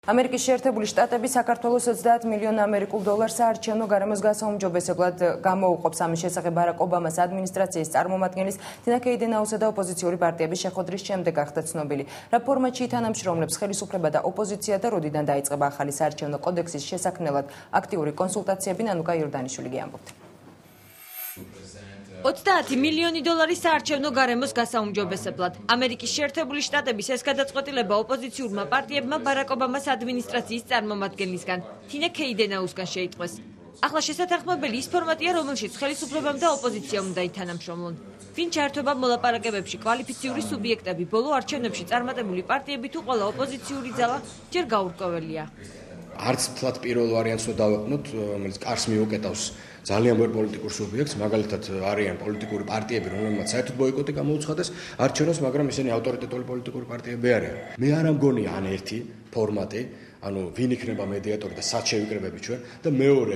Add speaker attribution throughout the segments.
Speaker 1: ამერიკის შეერთებული შტატები საქართველოს 30 მილიონ ამერიკულ დოლარს საარჩევნო გარემოს გასაუმჯობესებლად გამოუყოფს. ამის შესახებ ბარაკ ობამას ადმინისტრაციის წარმომადგენლის თინა კეიდენაუსა და ოპოზიციური პარტიების შეხვედრის შემდეგ გახდა ცნობილი. რა ფორმატში ითანამშრომლებს ხელისუფლება და ოპოზიცია და როდიდან დაიწყება ახალი საარჩევნო კოდექსის შესაქმნელად აქტიური კონსულტაციები ნანუკა იორდანიშვილი გიამბობთ.
Speaker 2: 30 მილიონი დოლარის საარჩევნო გარემოს გასაუმჯობესებლად. ამერიკის შეერთებული შტატების ეს გადაწყვეტილება ოპოზიციურმა პარტიებმა ბარაკ ობამას ადმინისტრაციის წარმომადგენლისგან, თინა კეიდენაუსგან შეიტყვეს. ახლა შესათანხმებელი ის ფორმატია, რომელშიც ხელისუფლებამ და ოპოზიციამ უნდა ითანამშრომლონ. ვინ ჩაერთვება მოლაპარაკებებში კვალიფიციური სუბიექტები, ბოლო არჩევნებში წარმატებული პარტიები თუ ყველა ოპოზიციური ძალა ჯერ გაურკვეველია.
Speaker 3: არც თლად პირველ ვარიანტს უნდა დავეყნოთ, რომელიც კარს მიუკეტავს ძალიან ბევრ პოლიტიკურ სუბიექტს, მაგალითად არიან პოლიტიკური პარტიები, რომელმაც საერთოდ ბოიკოტი გამოუცხადეს არჩევნებს, მაგრამ ისინი ავტორიტეტული პოლიტიკური პარტიები არიან. მე არ ამგონია ან ერთი ფორმატი, ანუ ვინ იქნება მედიატორი და სად შევიკრებები ჩვენ და მეორე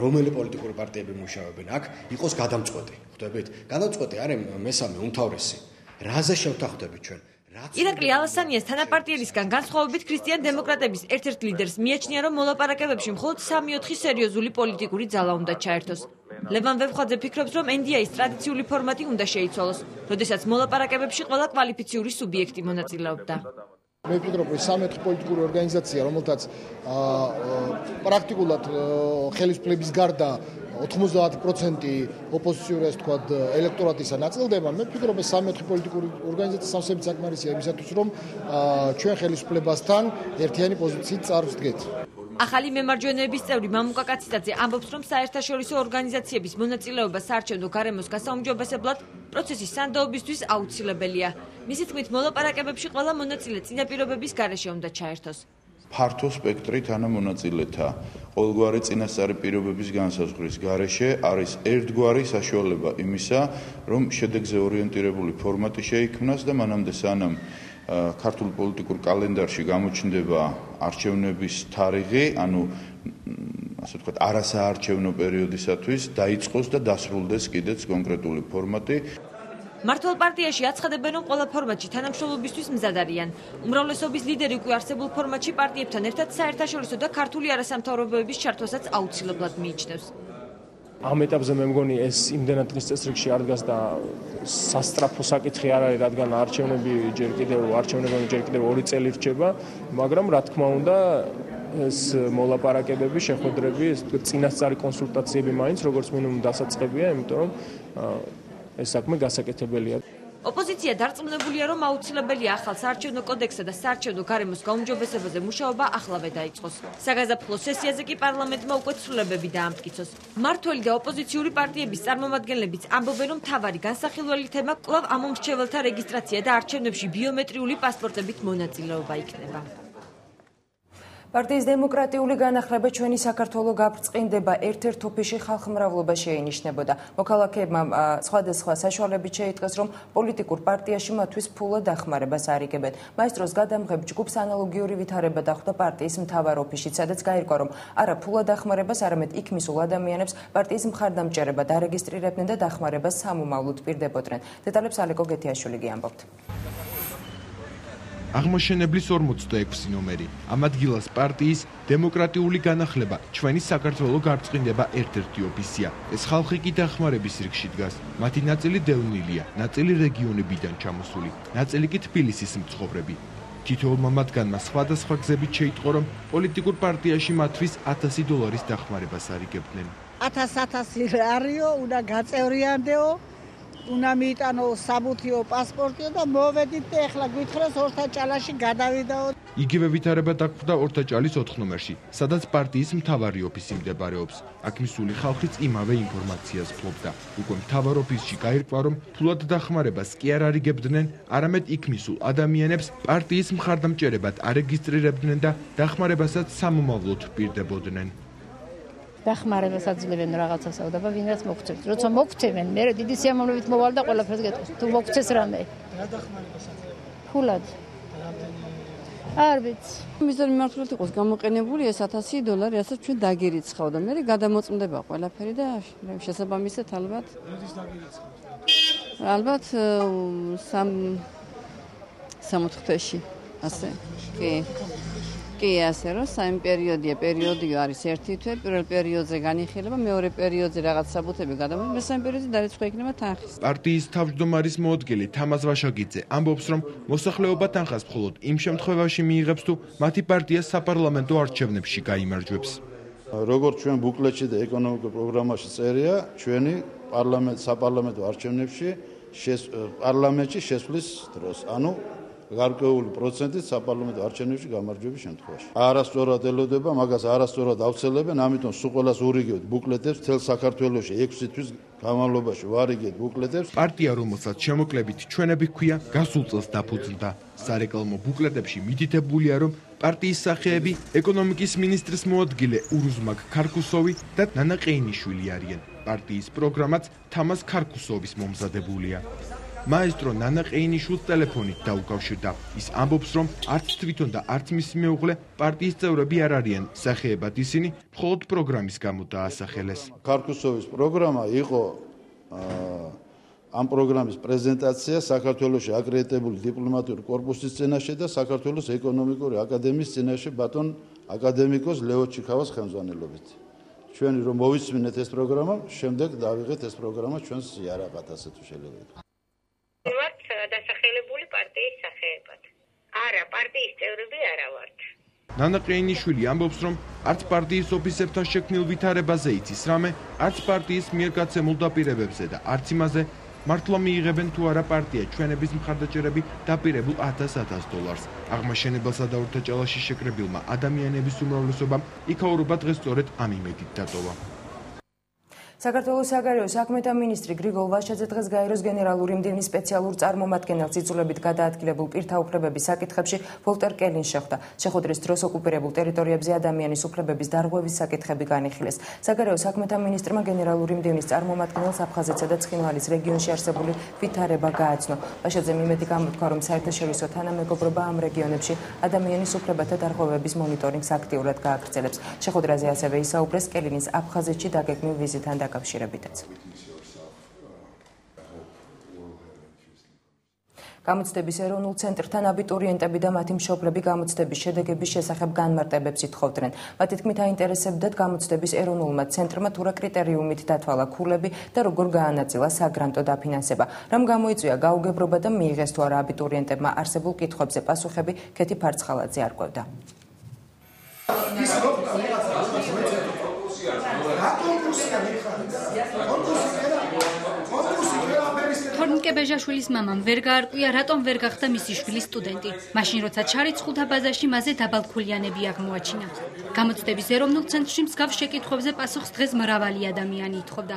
Speaker 3: რომელი პოლიტიკური პარტიები მუშაობენ აქ, იყოს გადამწყვეტი. ხვდებით? გადამწყვეტი არის მესამე უმთავრესი. რაზე შევთანხმდებით ჩვენ?
Speaker 2: ირაკლი ალასანიას თანაპარტიელისგან განსხვავებით ქრისტიან დემოკრატების ერთ-ერთ ლიდერს მიაჩნია, რომ მოლაპარაკებებში მხოლოდ 3-4 სერიოზული პოლიტიკური ძალა უნდა ჩაერთოს. ლევან ვებხვაძე ფიქრობს, რომ NDI-ის ტრადიციული ფორმატი უნდა შეიცვალოს, როდესაც მოლაპარაკებებში ყველა კვალიფიციური სუბიექტი მონაწილეობდა.
Speaker 4: მე ვფიქრობ, რომ 13 პოლიტიკური ორგანიზაცია, რომელთაც პრაქტიკულად ხელისუფლების გარდა 90% ოპოზიციური ასე ვთქვათ ელექტორატისა ნაწილდება. მე ვფიქრობ, რომ 13 პოლიტიკური ორგანიზაცია სავსებით საკმარისია იმისათვის, რომ ჩვენ ხელისუფლებასთან ერთიანი პოზიციით წარვდგეთ.
Speaker 2: ახალი მემარჯვენეების წევრი მამუკა კაციტაძე ამბობს, რომ საერთაშორისო ორგანიზაციების მონაწილეობა საარჩევნო გარემოს გასაუმჯობესებლად პროცესის სანდოობისთვის აუცილებელია. მისი თქმით, მოლაპარაკებებში ყველა მონაწილე წინაპირობების გარეშე უნდა ჩაერთოს.
Speaker 5: ფართო სპექტრი თანამონაწილეთა ყოველგვარი წინასწარი პირობების განსაზღვრის გარეშე არის ერთგვარი საშუალება იმისა, რომ შედეგზე ორიენტირებული ფორმატი შეიქმნას და მანამდე სანამ ქართულ პოლიტიკურ კალენდარში გამოჩნდება არჩევნების თარიღი, ანუ ასე ვთქვათ, არასაარჩევნო პერიოდისათვის დაიწყოს და დასრულდეს კიდეც კონკრეტული ფორმატი.
Speaker 2: მართლ პარტიაში აცხადებენ, რომ ყველა ფორმატში თანამშრომლობისთვის მზად არიან. უმრავლესობის ლიდერი უკვე არსებულ ფორმატში პარტიებთან ერთად საერთაშორისო და ქართული არასამთავრობოების ჩართვასაც აუცილებლად მიიჩნევს.
Speaker 6: ამ ეტაპზე მე მგონი ეს იმდენად დღის წესრიგში არ დგას და სასტრაფო საკითხი არ არის, რადგან არჩევნები ჯერ კიდევ 2 წელი რჩება, მაგრამ რა თქმა უნდა ეს მოლაპარაკებები, შეხვედრები, წინასწარი კონსულტაციები მაინც როგორც მინიმუმ დასაწყებია, იმიტომ რომ ეს საქმე გასაკეთებელია.
Speaker 2: ოპოზიცია დარწმუნებულია, რომ აუცილებელია ახალ საარჩევნო კოდექსსა და საარჩევნო გარემოს გაუმჯობესებაზე მუშაობა ახლავე დაიწყოს. საგაზაფხულო სესიაზე კი პარლამენტმა უკვე ცვლილებები დაამტკიცოს. მმართველი და ოპოზიციური პარტიების წარმომადგენლებიც ამბობენ, რომ მთავარი განსახილველი თემა კვლავ ამომრჩეველთა რეგისტრაცია და არჩევნებში ბიომეტრიული პასპორტებით მონაწილეობა იქნება. პარტიის დემოკრატიული განახლება ჩვენი საქართველო გაბრწყინდება ერთ-ერთ ოფისში ხალხმრავლობა შეინიშნებოდა. მოქალაქეებმა სხვადასხვა საშუალებით შეიტყვეს, რომ პოლიტიკურ პარტიაში მათთვის ფულად დახმარებას არიგებენ. მაესტროს გადამღებ ჯგუფს ანალოგიური ვითარება დახვდა პარტიის მთავარ ოფისშიც, სადაც გაირკვა, რომ არა ფულად დახმარებას, არამედ იქ მისულ ადამიანებს პარტიის მხარდამჭერება დარეგისტრირებდნენ და დახმარებას სამომავლოდ პირდებოდნენ. დეტალებს ალეკო გეთიაშვილი გიამბობთ.
Speaker 7: აღმოჩენებლის 46 ნომერი. ამ ადგილას პარტიის დემოკრატიული განახლება ჩვენი საქართველო გაბრწყინდება ერთ-ერთი ოფისია. ეს ხალხი კი დახმარების რიგში დგას. მათი ნაწილი დევნილია, ნაწილი რეგიონებიდან ჩამოსული, ნაწილი კი თბილისის მცხოვრები. თითოეულმა მათგანმა სხვადასხვა გზებით შეიტყო, რომ პოლიტიკურ პარტიაში მათთვის $1000 დახმარებას არიგებდნენ.
Speaker 8: 1000 არიო, უნდა გაწევრიანდეო. უნდა მიიტანო საბუთიო პასპორტიო და მოვედით და ეხლა გვითხრას ორთაჭალაში გადავიდაო.
Speaker 7: იგივე ვითარება დაგვხდა ორთაჭალის 4 ნომერში, სადაც პარტიის მთავარი ოფისი მდებარეობს. აქ მისული ხალხიც იმავე ინფორმაციას ფლობდა. უკვე მთავარ ოფისში გაირკვა, რომ ფულად დახმარებას კი არ არიგებდნენ, არამედ იქ მისულ ადამიანებს პარტიის მხარდამჭერებად არეგისტრირებდნენ და დახმარებასაც სამომავლოდ პირდებოდნენ.
Speaker 9: დახმარებას აძლევენ რაღაცა საუბრობა, ვინაც მოგწევს. როცა მოგწევენ, მე დიდი სიამოვნებით მოვალ და ყველაფერს გეტყვით. თუ მოგწეს რამე. რა დახმარებას აძლევენ? ფულად. არ ვიცი. მისდენ მიმართულად იყოს გამოყენებული ეს $1000, რასაც ჩვენ დაგერიცხავ და მე გადამოწმდება ყველაფერი და შესაბამისად ალბათ. როდის დაგერიცხავთ? ალბათ 3-4 თვეში. ასე. კი.
Speaker 10: კი ასე რომ საიმ პერიოდია არის ერთი თვე, პირველ პერიოდზე განიხილება, მეორე პერიოდზე რაღაც საბუთები გადამოდის, მესამე პერიოდზე დარიცხვა იქნება თანხის.
Speaker 7: პარტიის თავმჯდომარის მოადგილე თამაზ ვაშაკიძე ამბობს, რომ მოსახლეობა თანხას მხოლოდ იმ შემთხვევაში მიიღებს თუ მათი პარტია საპარლამენტო არჩევნებში გაიმარჯვებს.
Speaker 5: როგორც ჩვენ ბუკლეტში და ეკონომიკურ პროგრამაში წერია, ჩვენი საპარლამენტო არჩევნებში პარლამენტში შესვლის დროს, ანუ გარკვეული პროცენტით საპარლამენტო არჩევნებში გამარჯვების შემთხვევაში. არასწორად ელოდება, მაგას არასწორად ავცელებენ, ამიტომ სულ ყველას ურიგებთ ბუკლეტებს, მთელ საქართველოში 6 თვის განმავლობაში ვარიგებთ ბუკლეტებს.
Speaker 7: პარტია, რომელსაც შემოკლებით ჩვენები ჰქვია, გასულ წელს დაფუძნდა. სარეკლამო ბუკლეტებში მითითებულია, რომ პარტიის სახეები ეკონომიკის მინისტრის მოადგილე ურუზმაკ ქარქუსოვი და ნანა ყეინიშვილი არიან. პარტიის პროგრამაც თამაზ ქარქუსოვის მომზადებულია. მაესტრო ნანა ყეინიშვილს ტელეფონით დაუკავშირდა. ის ამბობს, რომ არც თვითონ და არც მისი მეუღლე პარტიის წევრები არ არიან. სახეებად ისინი მხოლოდ პროგრამის გამო დაასახელეს.
Speaker 5: ქარქუსოვის პროგრამა იყო ამ პროგრამის პრეზენტაცია საქართველოს აკრედიტებული დიპლომატიური კორპუსის წინაშე და საქართველოს ეკონომიკური აკადემიის წინაშე ბატონ აკადემიკოს ლეო ჩიქავას ხელმძღვანელობით. ჩვენი რომ მოვისმინეთ ეს პროგრამა, შემდეგ დავიღეთ ეს პროგრამა ჩვენს იარაღად, ასე თუ შეიძლება.
Speaker 11: ვართ დასახელებული პარტიის სახეებად. არა, პარტიის წევრები არა ვართ.
Speaker 7: ნანა ყეინიშვილი ამბობს, რომ არც პარტიის ოფისებთან შექმნილ ვითარებაზე იცის რამე, არც პარტიის მიერ გაცემულ დაპირებებზე და არც იმაზე, მართლა მიიღებენ თუ არა პარტია ჩვენების მხარდაჭერები დაპირებულ $1000. აღმაშენებელსა და ურთაჭალაში შეკრებილმა ადამიანების უმრავლესობამ იქაურობა დღეს სწორედ ამ იმედით დატოვა.
Speaker 1: საქართველოს საგარეო საქმეთა მინისტრი გრიგოლ ვაშაძე დღეს გაეროს გენერალური მდივნის სპეციალურ წარმომადგენელს იწულებით გადაადგილებულ პირთა უფლებების საკითხებში ვოლტერ კელინს შეხვდა. შეხვედრის დროს ოკუპირებულ ტერიტორიებზე ადამიანის უფლებების დარღვევის საკითხები განიხილეს. საგარეო საქმეთა მინისტრმა გენერალური მდივნის წარმომადგენელს აფხაზეთსა და ცხინვალის რეგიონში არსებული ვითარება გააცნო. ვაშაძემ იმედი გამოთქვა, რომ საერთაშორისო თანამეგობრობა ამ რეგიონებში ადამიანის უფლებათა დარღვევების მონიტორინგს აქტიურად გააგრძელებს. შეხვედრაზე ასევე ისაუბრეს კელინის აფხაზეთში დაგეგმილ ვიზიტთან დაკავშირებითაც. გამოცდების ეროვნულ ცენტრთან აბიტურიენტები და მათი მშობლები გამოცდების შედეგების შესახებ განმარტებებს ითხოვდნენ. მათი თქმით აინტერესებდათ გამოცდების ეროვნულმა ცენტრმა თუ რა კრიტერიუმით დათვალა ქულები და როგორ გაანაწილა საგრანტო დაფინანსება. რამ გამოიწვია გაუგებრობა და მიიღეს თუ არა აბიტურიენტებმა არსებულ კითხვებზე პასუხები ქეთი ფარცხალაძე არკვევდა.
Speaker 12: თორნიკე ბეჟაშვილის მამამ ვერ გაარკვია, რატომ ვერ გახდა მისი შვილი სტუდენტი. მაშინ როცა ჩარიცხულთა ბაზაში მასზე დაბალქულიანები აღმოაჩინა. გამოცდების ეროვნულ ცენტრში მსგავს შეკითხვებზე პასუხს დღეს მრავალი ადამიანი ითხოვდა.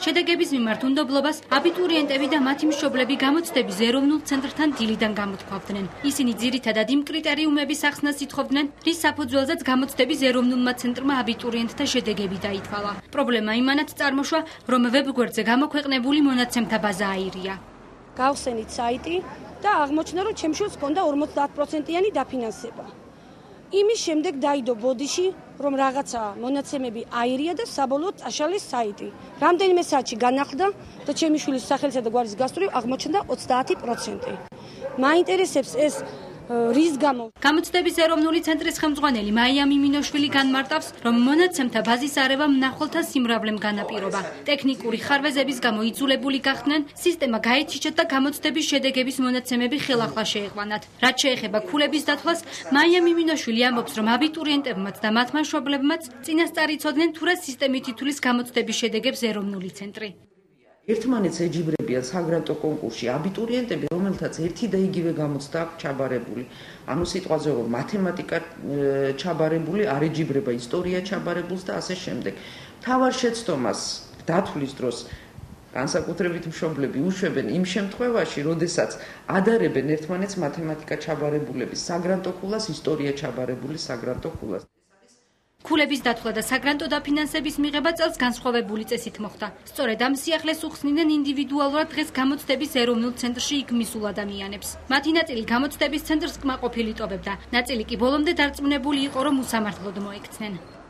Speaker 12: შედეგების მიმართ უნდობლობას აბიტურიენტები და მათი მშობლები გამოცდების ეროვნულ ცენტრთან დილიდან გამოთქვავდნენ. ისინი ძირითადად იმ კრიტერიუმების ახსნას ითხოვდნენ, რის საფუძველზეც გამოცდების ეროვნულმა ცენტრმა აბიტურიენტთა შედეგები დაითვალა. პრობლემა იმანად წარმოშვა, რომ ვებგვერდზე გამოქვეყნებული მონაცემთა ბაზა აირია.
Speaker 13: გავხსენით საიტი და აღმოჩნდა, რომ ჩემ შვილს ჰქონდა 50%-იანი დაფინანსება. იმის შემდეგ დაიდო ბოდიში, რომ რაღაცა მონაცემები აირია და საბოლოოდ აშალეს საიტი. რამდენიმე საათში განახლდა და ჩემი შვილის სახელისა და გვარის გასწვრივ აღმოჩნდა 30%. მაინტერესებს ეს რის გამო?
Speaker 12: გამოცდების ეროვნული ცენტრის ხელმძღვანელი მაია მიმინოშვილი განმარტავს, რომ მონაცემთა ბაზის არევა მნახველთა სიმრავლემ განაპირობა. ტექნიკური ხარვეზების გამო იძულებული გახდნენ სისტემა გაეჩიჩათ და გამოცდების შედეგების მონაცემები ხელახლა შეეყვანათ. რაც შეეხება ქულების დათვლას, მაია მიმინოშვილი ამბობს, რომ აბიტურიენტებმაც და მათმა მშობლებმაც წინასწარ იცოდნენ თუ რა სისტემით ითვლის გამოცდების შედეგებს ეროვნული ცენტრი.
Speaker 14: ერთმანეთს ეჯიბრებიან საგრანტო კონკურსში აბიტურიენტები, რომელთაც ერთი და იგივე გამოცდა აქვს ჩაბარებული. ანუ სიტყვაზე რომ მათემატიკა ჩაბარებული, არ ეჯიბრება ისტორია ჩაბარებულს და ასე შემდეგ. თავარ შეცდომას დათვლის დროს განსაკუთრებით მშობლები უშვებენ იმ შემთხვევაში, როდესაც ადარებენ ერთმანეთს მათემატიკა ჩაბარებულების საგრანტო ქულას, ისტორია ჩაბარებული საგრანტო ქულას.
Speaker 12: ქულების დათვლა და საგრანტო დაფინანსების მიღება წელს განსხვავებული წესით მოხდა. სწორედ ამ სიახლეს უხსნიდნენ ინდივიდუალურად დღეს გამოცდების ეროვნულ ცენტრში იქ მისულ ადამიანებს. მათი ნაწილი გამოცდების ცენტრს კმაყოფილი ტოვებდა, ნაწილი კი ბოლომდე დარწმუნებული იყო, რომ უსამართლოდ მოექცნენ.